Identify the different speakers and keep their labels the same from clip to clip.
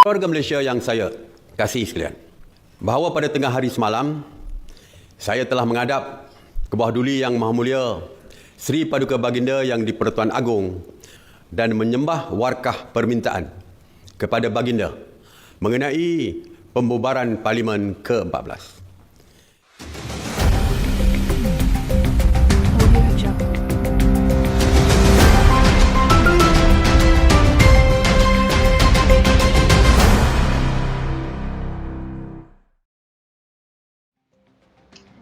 Speaker 1: Warga Malaysia yang saya kasihi sekalian, bahawa pada tengah hari semalam, saya telah menghadap ke bawah duli Yang Maha Mulia Seri Paduka Baginda Yang di-Pertuan Agong dan menyembah warkah permintaan kepada Baginda mengenai pembubaran Parlimen ke-14.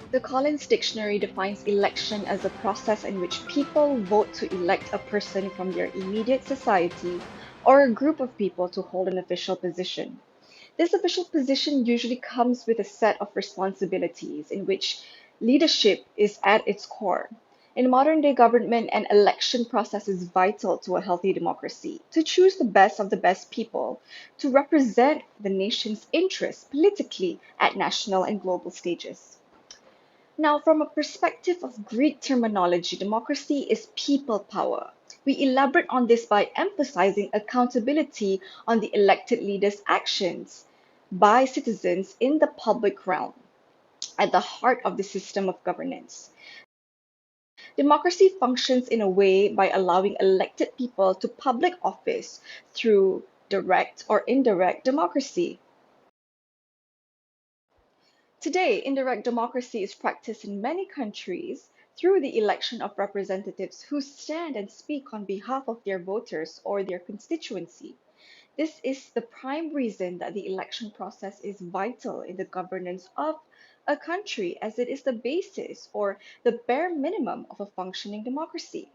Speaker 2: The Collins Dictionary defines election as a process in which people vote to elect a person from their immediate society or a group of people to hold an official position. This official position usually comes with a set of responsibilities in which leadership is at its core. In modern-day government, an election process is vital to a healthy democracy, to choose the best of the best people, to represent the nation's interests politically at national and global stages. Now, from a perspective of Greek terminology, democracy is people power. We elaborate on this by emphasizing accountability on the elected leaders' actions by citizens in the public realm, at the heart of the system of governance. Democracy functions in a way by allowing elected people to public office through direct or indirect democracy. Today, indirect democracy is practiced in many countries through the election of representatives who stand and speak on behalf of their voters or their constituency. This is the prime reason that the election process is vital in the governance of a country, as it is the basis or the bare minimum of a functioning democracy.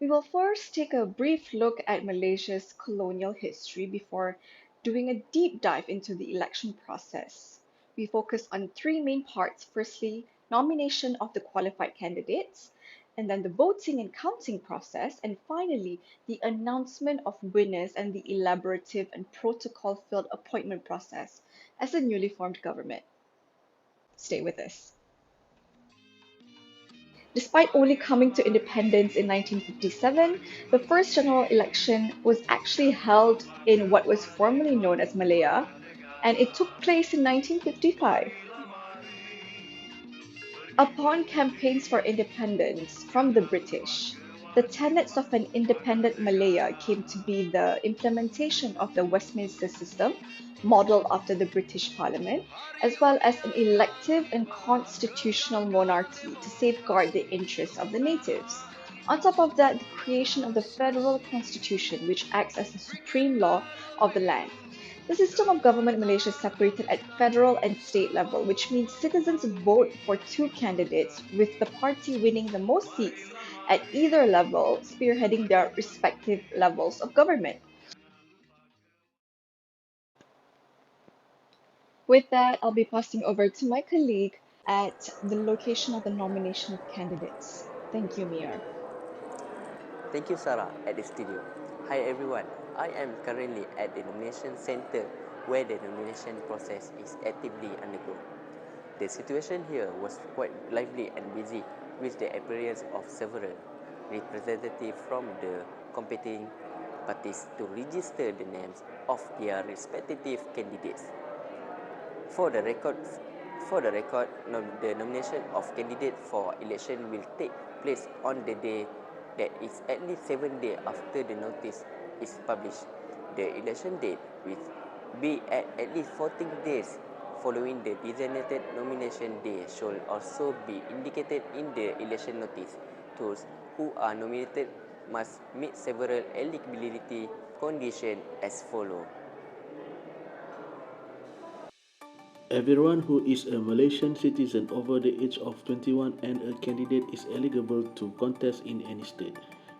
Speaker 2: We will first take a brief look at Malaysia's colonial history before doing a deep dive into the election process. We focus on three main parts. Firstly, nomination of the qualified candidates, and then the voting and counting process, and finally, the announcement of winners and the elaborative and protocol-filled appointment process as a newly formed government. Stay with us. Despite only coming to independence in 1957, the first general election was actually held in what was formerly known as Malaya, and it took place in 1955. Upon campaigns for independence from the British, the tenets of an independent Malaya came to be the implementation of the Westminster system, modeled after the British Parliament, as well as an elective and constitutional monarchy to safeguard the interests of the natives. On top of that, the creation of the Federal Constitution, which acts as the supreme law of the land. The system of government in Malaysia is separated at federal and state level, which means citizens vote for two candidates, with the party winning the most seats at either level, spearheading their respective levels of government. With that, I'll be passing over to my colleague at the location of the nomination of candidates. Thank you, Mia.
Speaker 3: Thank you, Sarah, at the studio. Hi everyone, I am currently at the nomination center where the nomination process is actively undergoing. The situation here was quite lively and busy with the appearance of several representatives from the competing parties to register the names of their respective candidates. For the record, the nomination of candidates for election will take place on the day that is at least 7 days after the notice is published. The election date will be at least 14 days following the designated nomination day should also be indicated in the election notice. Those who are nominated must meet several eligibility conditions as follows.
Speaker 4: Everyone who is a Malaysian citizen over the age of 21 and a candidate is eligible to contest in any state.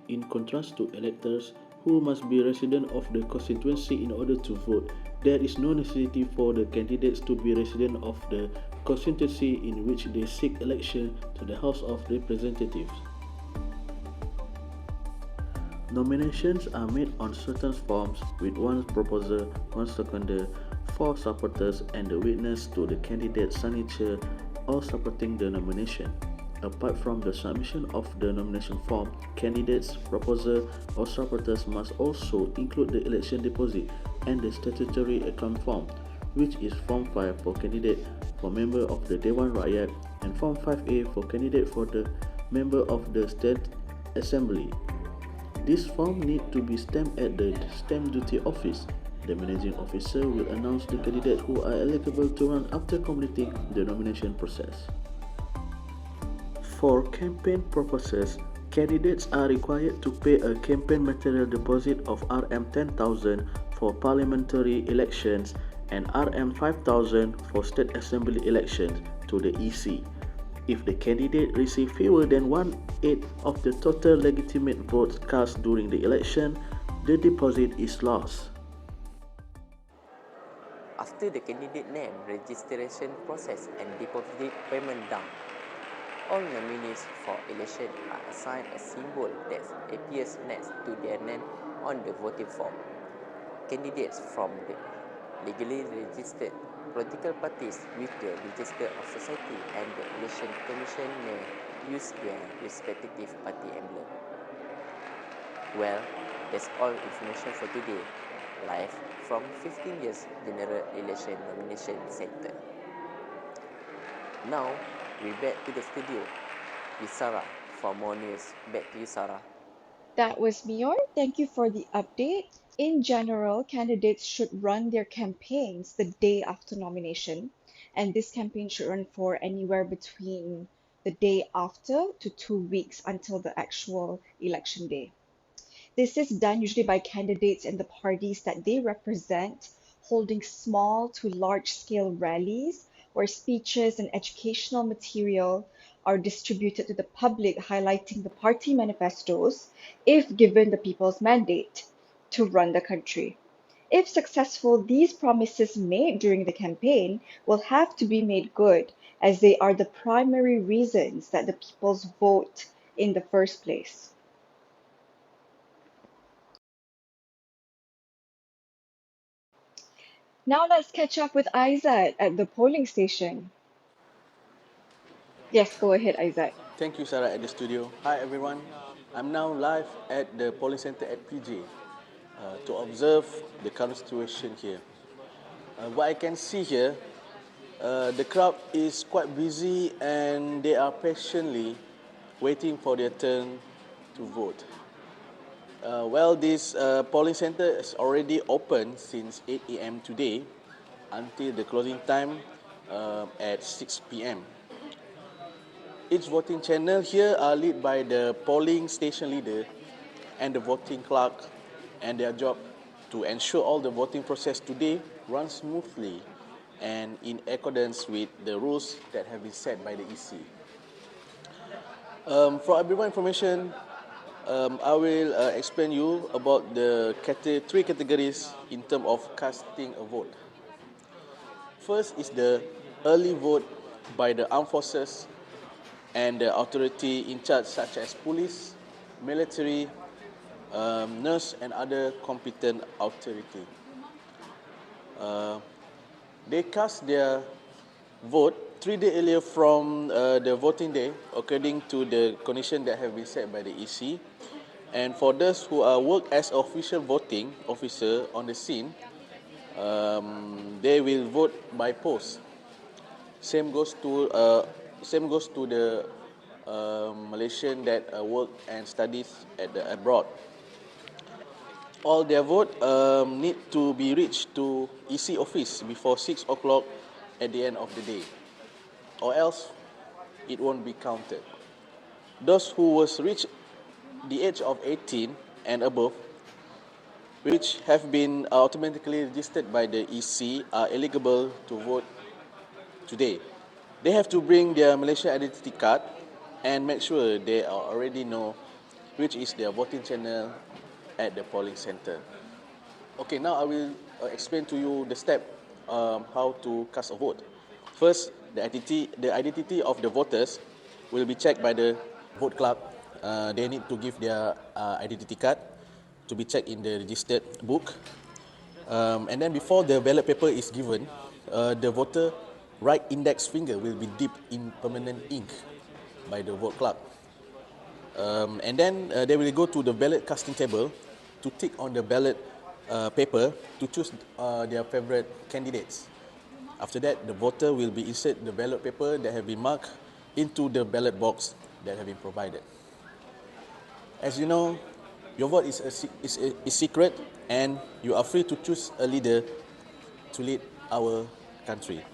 Speaker 4: In contrast to electors who must be resident of the constituency in order to vote, there is no necessity for the candidates to be resident of the constituency in which they seek election to the House of Representatives. Nominations are made on certain forms with one proposer, one seconder, 4 supporters and the witness to the candidate's signature or supporting the nomination. Apart from the submission of the nomination form, candidates, proposer or supporters must also include the election deposit and the statutory account form, which is Form 5 for candidate for member of the Dewan Rakyat and Form 5A for candidate for the member of the State Assembly. This form need to be stamped at the Stamp Duty Office. The managing officer will announce the candidates who are eligible to run after completing the nomination process. For campaign purposes, candidates are required to pay a campaign material deposit of Rm10,000 for parliamentary elections and Rm5,000 for state assembly elections to the EC. If the candidate receives fewer than 1/8 of the total legitimate votes cast during the election, the deposit is lost.
Speaker 3: After the candidate name registration process and deposit payment done, all nominees for election are assigned a symbol that appears next to their name on the voting form. Candidates from the legally registered political parties with the Register of Society and the Election Commission may use their respective party emblem. Well, that's all information for today, live from 15 years General Election Nomination Center. Now, we're back to the studio with Sarah for more news. Back to you, Sarah.
Speaker 2: That was Mior. Thank you for the update. In general, candidates should run their campaigns the day after nomination, and this campaign should run for anywhere between the day after to 2 weeks until the actual election day. This is done usually by candidates and the parties that they represent holding small to large scale rallies where speeches and educational material are distributed to the public highlighting the party manifestos if given the people's mandate to run the country. If successful, these promises made during the campaign will have to be made good as they are the primary reasons that the people's vote in the first place. Now let's catch up with Aizat at the polling station. Yes, go ahead, Aizat.
Speaker 4: Thank you, Sarah, at the studio. Hi, everyone. I'm now live at the polling center at PJ to observe the current situation here. What I can see here, the crowd is quite busy and they are patiently waiting for their turn to vote. This polling center is already open since 8 a.m. today until the closing time at 6 p.m. Each voting channel here are led by the polling station leader and the voting clerk, and their job to ensure all the voting process today runs smoothly and in accordance with the rules that have been set by the EC. For everyone information, I will explain you about the three categories in terms of casting a vote. First is the early vote by the armed forces and the authority in charge such as police, military, nurse and other competent authority. They cast their vote 3 days earlier from the voting day according to the condition that have been set by the EC. And for those who work as official voting officer on the scene, they will vote by post. Same goes to the Malaysian that work and studies at the abroad. All their vote need to be reached to EC office before 6 o'clock at the end of the day, or else it won't be counted. Those who was reached the age of 18 and above, which have been automatically registered by the EC, are eligible to vote today. They have to bring their Malaysian identity card and make sure they already know which is their voting channel at the polling center. Okay, now I will explain to you the step how to cast a vote. First, the identity of the voters will be checked by the vote clerk. They need to give their identity card to be checked in the registered book. And then before the ballot paper is given, the voter right index finger will be dipped in permanent ink by the vote clerk. And then they will go to the ballot casting table to tick on the ballot paper to choose their favorite candidates. After that, the voter will be insert the ballot paper that have been marked into the ballot box that have been provided. As you know, your vote is secret, and you are free to choose a leader to lead our country.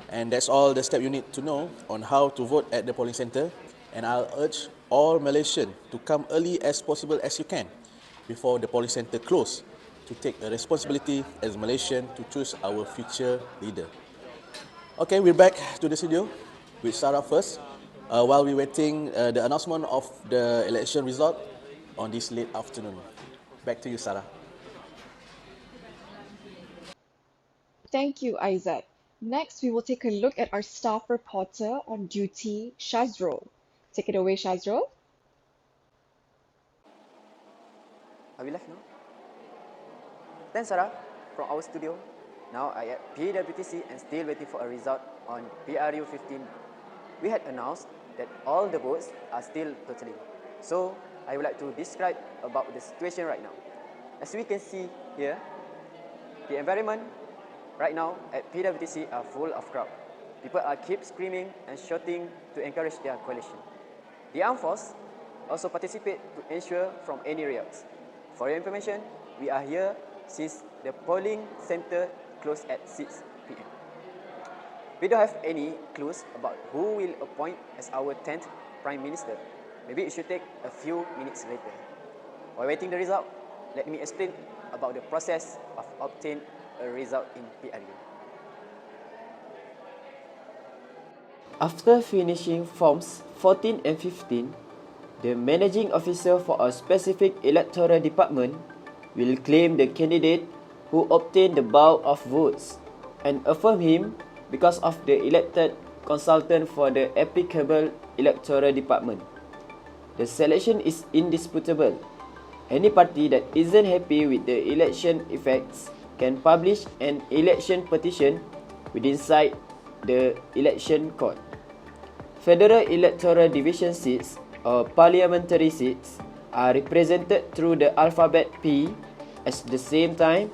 Speaker 4: And that's all the step you need to know on how to vote at the polling center. And I'll urge all Malaysians to come early as possible as you can before the polling center close to take a responsibility as Malaysian to choose our future leader. Okay, we're back to the studio with Sarah first. While we're waiting the announcement of the election result on this late afternoon. Back to you, Sarah.
Speaker 2: Thank you, Isaac. Next, we will take a look at our staff reporter on duty, Shazrol. Take it away, Shazrol.
Speaker 3: Are we live now? Thanks, Sarah, from our studio. Now I at PWTC and still waiting for a result on PRU 15. We had announced that all the votes are still totaling. So I would like to describe about the situation right now. As we can see here, the environment right now at PWTC are full of crowd. People are keep screaming and shouting to encourage their coalition. The armed force also participate to ensure from any riots. For your information, we are here since the polling center closed at 6 p.m. We don't have any clues about who will appoint as our 10th Prime Minister. Maybe it should take a few minutes later. While waiting the result, let me explain about the process of obtaining a result in PRU.
Speaker 5: After finishing forms 14 and 15, the managing officer for a specific electoral department will claim the candidate who obtained the bulk of votes and affirm him because of the elected consultant for the applicable electoral department. The selection is indisputable. Any party that isn't happy with the election effects can publish an election petition within inside the election court. Federal electoral division seats or parliamentary seats are represented through the alphabet P at the same time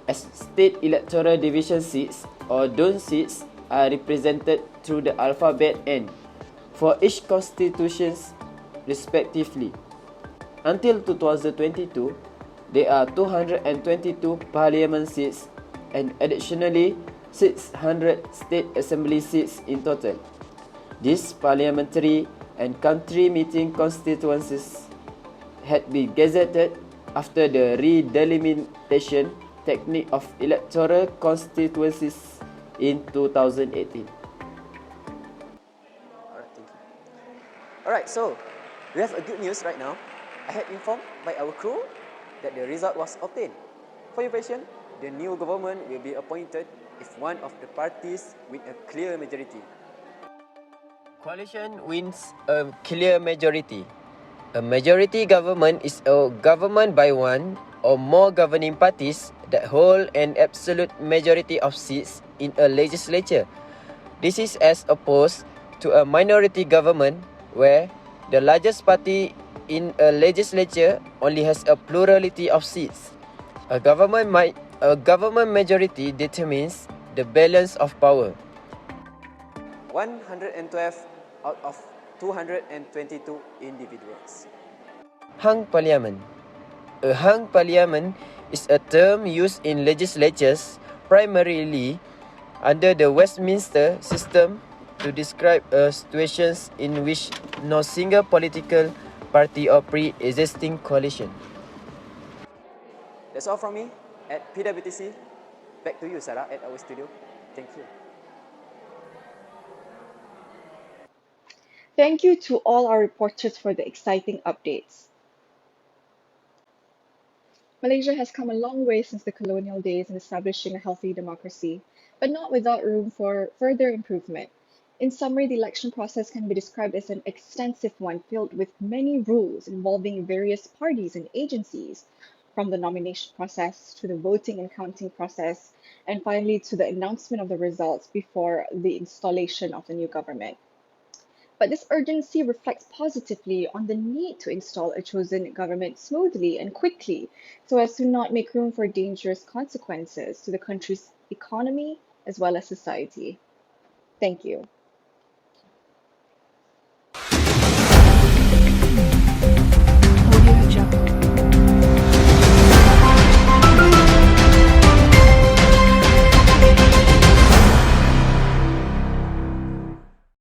Speaker 5: as state electoral division seats or DUN seats are represented through the alphabet N for each constitutions respectively. Until 2022, there are 222 parliament seats and additionally 600 state assembly seats in total. These parliamentary and country meeting constituencies had been gazetted after the redelimitation technique of electoral constituencies in 2018.
Speaker 3: Alright, thank you. Alright, so we have a good news right now. I had informed by our crew that the result was obtained. For your information, the new government will be appointed if one of the parties win a clear majority.
Speaker 5: Coalition wins a clear majority. A majority government is a government by one or more governing parties that hold an absolute majority of seats in a legislature. This is as opposed to a minority government where the largest party in a legislature only has a plurality of seats. A government majority determines the balance of power.
Speaker 3: 112 out of 222 individuals.
Speaker 5: Hung Parliament. A hung parliament is a term used in legislatures primarily under the Westminster system to describe situations in which no single political party or pre-existing coalition.
Speaker 3: That's all from me at PWTC. Back to you, Sarah, at our studio. Thank you.
Speaker 2: Thank you to all our reporters for the exciting updates. Malaysia has come a long way since the colonial days in establishing a healthy democracy, but not without room for further improvement. In summary, the election process can be described as an extensive one filled with many rules involving various parties and agencies, from the nomination process to the voting and counting process, and finally to the announcement of the results before the installation of the new government. But this urgency reflects positively on the need to install a chosen government smoothly and quickly so as to not make room for dangerous consequences to the country's economy as well as society. Thank you.